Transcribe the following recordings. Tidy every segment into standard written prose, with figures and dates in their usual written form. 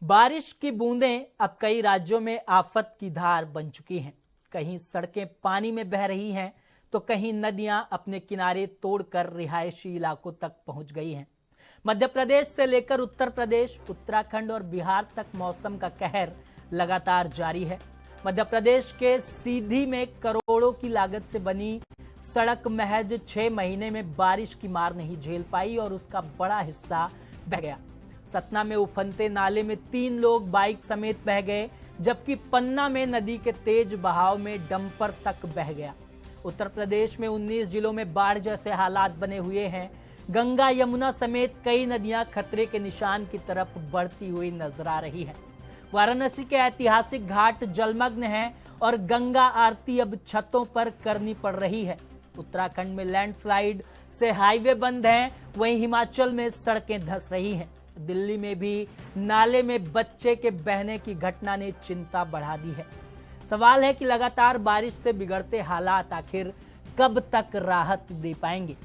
बारिश की बूंदें अब कई राज्यों में आफत की धार बन चुकी हैं। कहीं सड़कें पानी में बह रही हैं तो कहीं नदियां अपने किनारे तोड़कर रिहायशी इलाकों तक पहुंच गई हैं। मध्य प्रदेश से लेकर उत्तर प्रदेश, उत्तराखंड और बिहार तक मौसम का कहर लगातार जारी है। मध्य प्रदेश के सीधी में करोड़ों की लागत से बनी सड़क महज 6 महीने में बारिश की मार नहीं झेल पाई और उसका बड़ा हिस्सा बह गया। सतना में उफनते नाले में 3 लोग बाइक समेत बह गए, जबकि पन्ना में नदी के तेज बहाव में डंपर तक बह गया। उत्तर प्रदेश में 19 जिलों में बाढ़ जैसे हालात बने हुए हैं। गंगा, यमुना समेत कई नदियां खतरे के निशान की तरफ बढ़ती हुई नजर आ रही है। वाराणसी के ऐतिहासिक घाट जलमग्न हैं और गंगा आरती अब छतों पर करनी पड़ रही है। उत्तराखंड में लैंडस्लाइड से हाईवे बंद हैं, वहीं हिमाचल में सड़कें धंस रही हैं। दिल्ली में भी नाले में बच्चे के बहने की घटना ने चिंता बढ़ा दी है। सवाल है कि लगातार बारिश से बिगड़ते हालात आखिर कब तक राहत दे पाएंगे।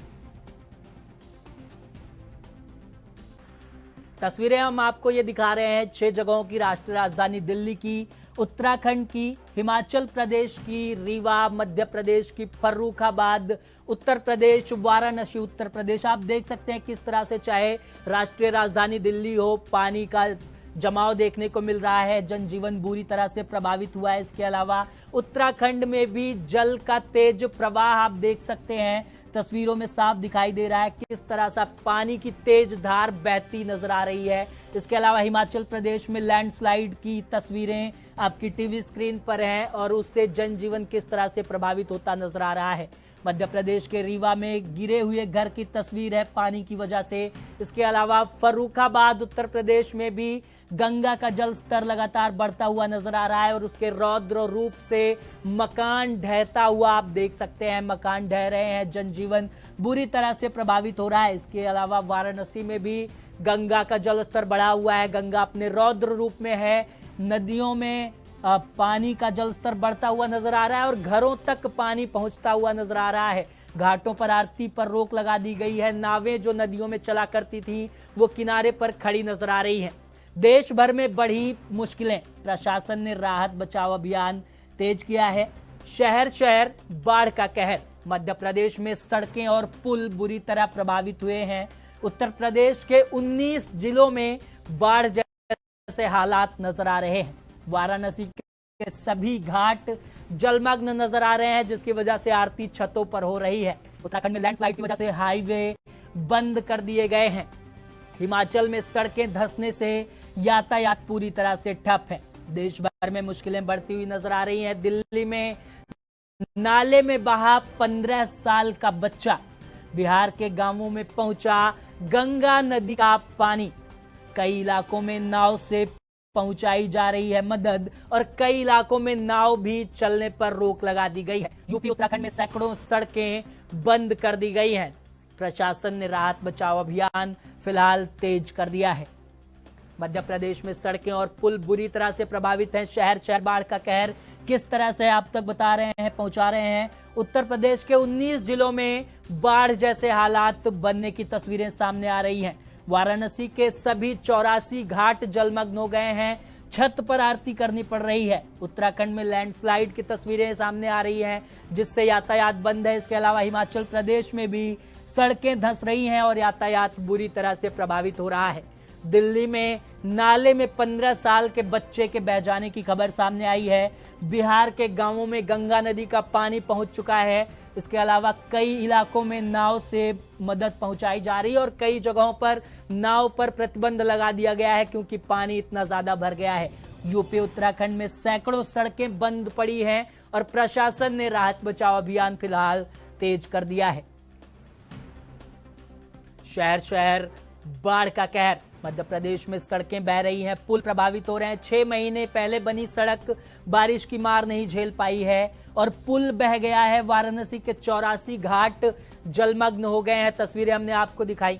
तस्वीरें हम आपको ये दिखा रहे हैं 6 जगहों की, राष्ट्रीय राजधानी दिल्ली की, उत्तराखंड की, हिमाचल प्रदेश की रीवा, मध्य प्रदेश की फर्रुखाबाद, उत्तर प्रदेश वाराणसी, उत्तर प्रदेश। आप देख सकते हैं किस तरह से चाहे राष्ट्रीय राजधानी दिल्ली हो, पानी का जमाव देखने को मिल रहा है, जनजीवन बुरी तरह से प्रभावित हुआ है। इसके अलावा उत्तराखंड में भी जल का तेज प्रवाह आप देख सकते हैं, तस्वीरों में साफ दिखाई दे रहा है किस तरह से पानी की तेज धार बहती नजर आ रही है। इसके अलावा हिमाचल प्रदेश में लैंडस्लाइड की तस्वीरें आपकी टीवी स्क्रीन पर हैं और उससे जनजीवन किस तरह से प्रभावित होता नजर आ रहा है। मध्य प्रदेश के रीवा में गिरे हुए घर की तस्वीर है पानी की वजह से। इसके अलावा फर्रुखाबाद उत्तर प्रदेश में भी गंगा का जल स्तर लगातार बढ़ता हुआ नजर आ रहा है और उसके रौद्र रूप से मकान ढहता हुआ आप देख सकते हैं। मकान ढह रहे हैं, जनजीवन बुरी तरह से प्रभावित हो रहा है। इसके अलावा वाराणसी में भी गंगा का जल स्तर बढ़ा हुआ है, गंगा अपने रौद्र रूप में है। नदियों में पानी का जल स्तर बढ़ता हुआ नजर आ रहा है और घरों तक पानी पहुंचता हुआ नजर आ रहा है। घाटों पर आरती पर रोक लगा दी गई है। नावें जो नदियों में चला करती थी वो किनारे पर खड़ी नजर आ रही हैं। देश भर में बढ़ी मुश्किलें, प्रशासन ने राहत बचाव अभियान तेज किया है। शहर शहर बाढ़ का कहर। मध्य प्रदेश में सड़कें और पुल बुरी तरह प्रभावित हुए हैं। उत्तर प्रदेश के 19 जिलों में बाढ़ जैसे हालात नजर आ रहे हैं। वाराणसी के सभी घाट जलमग्न नजर आ रहे हैं, जिसकी वजह से आरती छतों पर हो रही है। उत्तराखंड में लैंडस्लाइड की वजह से हाईवे बंद कर दिए गए हैं। हिमाचल में सड़कें धंसने से यातायात पूरी तरह से ठप है। देश भर में मुश्किलें बढ़ती हुई नजर आ रही हैं। दिल्ली में नाले में बहा 15 साल का बच्चा, बिहार के गांवों में पहुंचा गंगा नदी का पानी। कई इलाकों में नाव से पहुंचाई जा रही है मदद और कई इलाकों में नाव भी चलने पर रोक लगा दी गई है। यूपी उत्तराखंड में सैकड़ों सड़कें बंद कर दी गई हैं। प्रशासन ने राहत बचाव अभियान फिलहाल तेज कर दिया है। मध्य प्रदेश में सड़कें और पुल बुरी तरह से प्रभावित हैं। शहर शहर बाढ़ का कहर किस तरह से आप तक बता रहे हैं, पहुंचा रहे हैं। उत्तर प्रदेश के 19 जिलों में बाढ़ जैसे हालात बनने की तस्वीरें सामने आ रही हैं। वाराणसी के सभी 84 घाट जलमग्न हो गए हैं, छत पर आरती करनी पड़ रही है। उत्तराखंड में लैंडस्लाइड की तस्वीरें सामने आ रही हैं, जिससे यातायात बंद है। इसके अलावा हिमाचल प्रदेश में भी सड़कें धंस रही हैं और यातायात बुरी तरह से प्रभावित हो रहा है। दिल्ली में नाले में 15 साल के बच्चे के बह जाने की खबर सामने आई है। बिहार के गांवों में गंगा नदी का पानी पहुंच चुका है। इसके अलावा कई इलाकों में नाव से मदद पहुंचाई जा रही है और कई जगहों पर नाव पर प्रतिबंध लगा दिया गया है क्योंकि पानी इतना ज्यादा भर गया है। यूपी उत्तराखंड में सैकड़ों सड़कें बंद पड़ी हैं और प्रशासन ने राहत बचाव अभियान फिलहाल तेज कर दिया है। शहर शहर बाढ़ का कहर। मध्य प्रदेश में सड़कें बह रही हैं, पुल प्रभावित हो रहे हैं। 6 महीने पहले बनी सड़क बारिश की मार नहीं झेल पाई है और पुल बह गया है। वाराणसी के 84 घाट जलमग्न हो गए हैं। तस्वीरें हमने आपको दिखाई।